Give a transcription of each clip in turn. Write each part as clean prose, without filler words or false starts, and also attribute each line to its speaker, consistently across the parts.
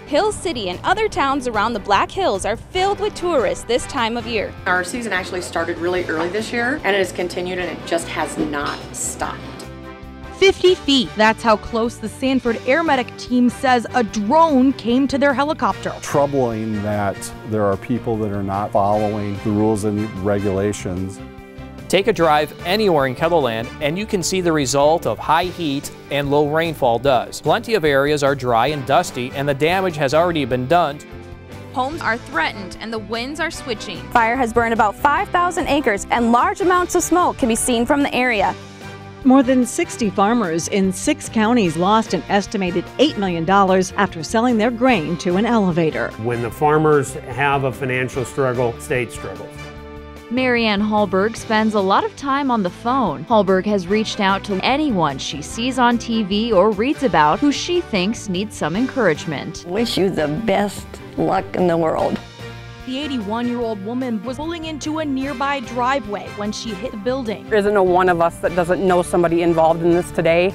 Speaker 1: Hill City and other towns around the Black Hills are filled with tourists this time of year.
Speaker 2: Our season actually started really early this year, and it has continued, and it just has not stopped.
Speaker 3: 50 feet. That's how close the Sanford Air Medic team says a drone came to their helicopter.
Speaker 4: Troubling that there are people that are not following the rules and regulations.
Speaker 5: Take a drive anywhere in KELOLAND and you can see the result of high heat and low rainfall does. Plenty of areas are dry and dusty and the damage has already been done.
Speaker 1: Homes are threatened and the winds are switching.
Speaker 6: Fire has burned about 5,000 acres and large amounts of smoke can be seen from the area.
Speaker 7: More than 60 farmers in 6 counties lost an estimated $8 million after selling their grain to an elevator.
Speaker 8: When the farmers have a financial struggle, state struggles.
Speaker 9: Marianne Hallberg spends a lot of time on the phone. Hallberg has reached out to anyone she sees on TV or reads about who she thinks needs some encouragement.
Speaker 10: Wish you the best luck in the world.
Speaker 3: The 81-year-old woman was pulling into a nearby driveway when she hit the building.
Speaker 11: There isn't no one of us that doesn't know somebody involved in this today.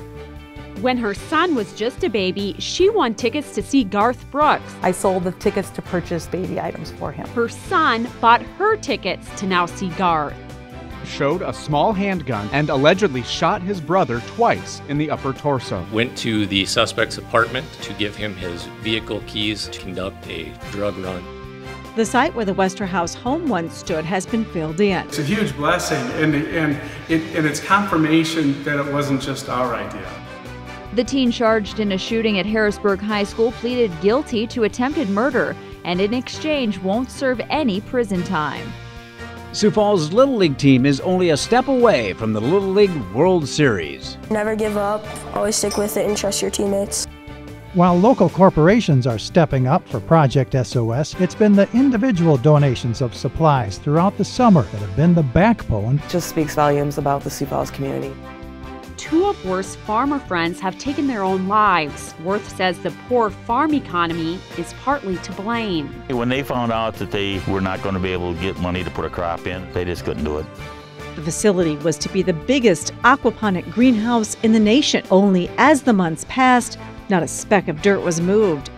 Speaker 12: When her son was just a baby, she won tickets to see Garth Brooks.
Speaker 13: I sold the tickets to purchase baby items for him.
Speaker 12: Her son bought her tickets to now see Garth.
Speaker 14: Showed a small handgun and allegedly shot his brother twice in the upper torso.
Speaker 15: Went to the suspect's apartment to give him his vehicle keys to conduct a drug run.
Speaker 7: The site where the Westerhouse home once stood has been filled in.
Speaker 16: It's a huge blessing, and it's confirmation that it wasn't just our idea.
Speaker 9: The teen charged in a shooting at Harrisburg High School pleaded guilty to attempted murder and in exchange won't serve any prison time.
Speaker 17: Sioux Falls Little League team is only a step away from the Little League World Series.
Speaker 18: Never give up, always stick with it and trust your teammates.
Speaker 19: While local corporations are stepping up for Project SOS, it's been the individual donations of supplies throughout the summer that have been the backbone.
Speaker 13: It just speaks volumes about the Sioux Falls community.
Speaker 12: 2 of Worth's farmer friends have taken their own lives. Worth says the poor farm economy is partly to blame.
Speaker 20: When they found out that they were not going to be able to get money to put a crop in, they just couldn't do it.
Speaker 7: The facility was to be the biggest aquaponic greenhouse in the nation. Only as the months passed, not a speck of dirt was moved.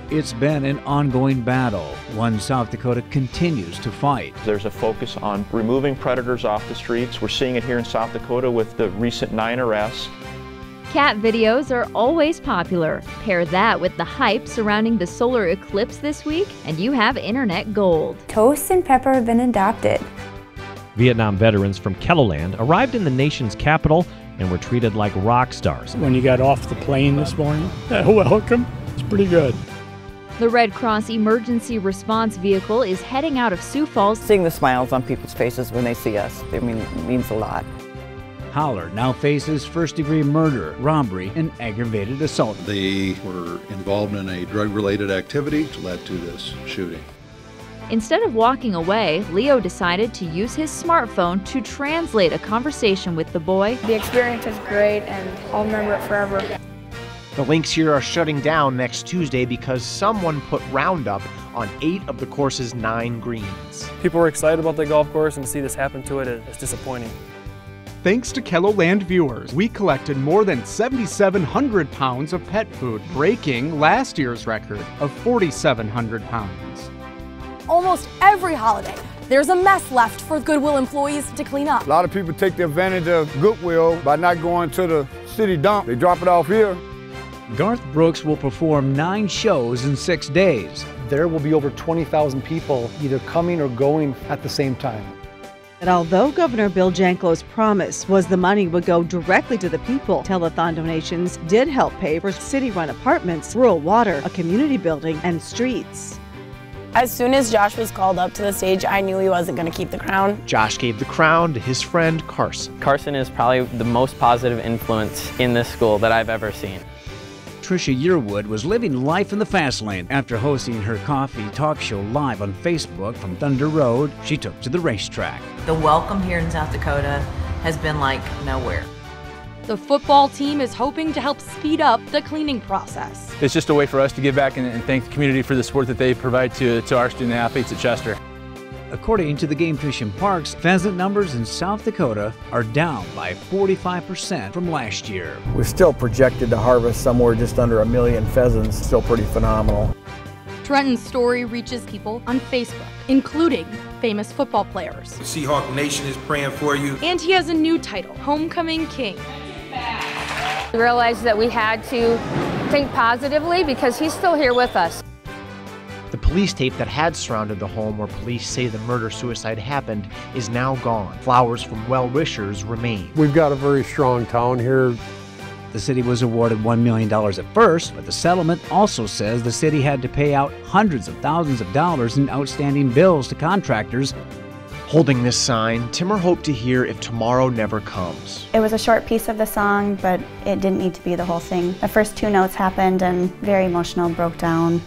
Speaker 17: It's been an ongoing battle, one South Dakota continues to fight.
Speaker 6: There's a focus on removing predators off the streets. We're seeing it here in South Dakota with the recent 9 arrests.
Speaker 9: Cat videos are always popular. Pair that with the hype surrounding the solar eclipse this week, and you have internet gold.
Speaker 5: Toast and pepper have been adopted.
Speaker 3: Vietnam veterans from KELOLAND arrived in the nation's capital and were treated like rock stars.
Speaker 11: When you got off the plane this morning, welcome. It's pretty good.
Speaker 9: The Red Cross emergency response vehicle is heading out of Sioux Falls.
Speaker 13: Seeing the smiles on people's faces when they see us, it means a lot.
Speaker 17: Howler now faces first-degree murder, robbery, and aggravated assault.
Speaker 9: They were involved in a drug-related activity that led to this shooting. Instead of walking away, Leo decided to use his smartphone to translate a conversation with the boy.
Speaker 18: The experience is great and I'll remember it forever.
Speaker 14: The links here are shutting down next Tuesday because someone put Roundup on 8 of the course's 9 greens.
Speaker 2: People were excited about the golf course, and to see this happen to it is disappointing.
Speaker 14: Thanks to KELOLAND viewers, we collected more than 7,700 pounds of pet food, breaking last year's record of 4,700 pounds.
Speaker 1: Almost every holiday, there's a mess left for Goodwill employees to clean up.
Speaker 7: A lot of people take the advantage of Goodwill by not going to the city dump. They drop it off here.
Speaker 17: Garth Brooks will perform 9 shows in 6 days.
Speaker 10: There will be over 20,000 people either coming or going at the same time.
Speaker 7: And although Governor Bill Janklo's promise was the money would go directly to the people, telethon donations did help pay for city-run apartments, rural water, a community building, and streets.
Speaker 18: As soon as Josh was called up to the stage, I knew he wasn't going to keep the crown.
Speaker 14: Josh gave the crown to his friend Carson.
Speaker 5: Carson is probably the most positive influence in this school that I've ever seen.
Speaker 17: Tricia Yearwood was living life in the fast lane. After hosting her coffee talk show live on Facebook from Thunder Road, she took to the racetrack.
Speaker 16: The welcome here in South Dakota has been like nowhere.
Speaker 3: The football team is hoping to help speed up the cleaning process.
Speaker 2: It's just a way for us to give back and thank the community for the support that they provide to our student athletes at Chester.
Speaker 17: According to the Game Fish and Parks, pheasant numbers in South Dakota are down by 45% from last year.
Speaker 10: We're still projected to harvest somewhere just under 1 million pheasants, still pretty phenomenal.
Speaker 3: Trenton's story reaches people on Facebook, including famous football players.
Speaker 21: Seahawk Nation is praying for you.
Speaker 3: And he has a new title, Homecoming King.
Speaker 22: We realized that we had to think positively because he's still here with us.
Speaker 23: The police tape that had surrounded the home where police say the murder-suicide happened is now gone. Flowers from well-wishers remain.
Speaker 4: We've got a very strong town here.
Speaker 17: The city was awarded $1 million at first, but the settlement also says the city had to pay out hundreds of thousands of dollars in outstanding bills to contractors.
Speaker 23: Holding this sign, Timmer hoped to hear if tomorrow never comes.
Speaker 24: It was a short piece of the song, but it didn't need to be the whole thing. The first two notes happened and very emotional, broke down.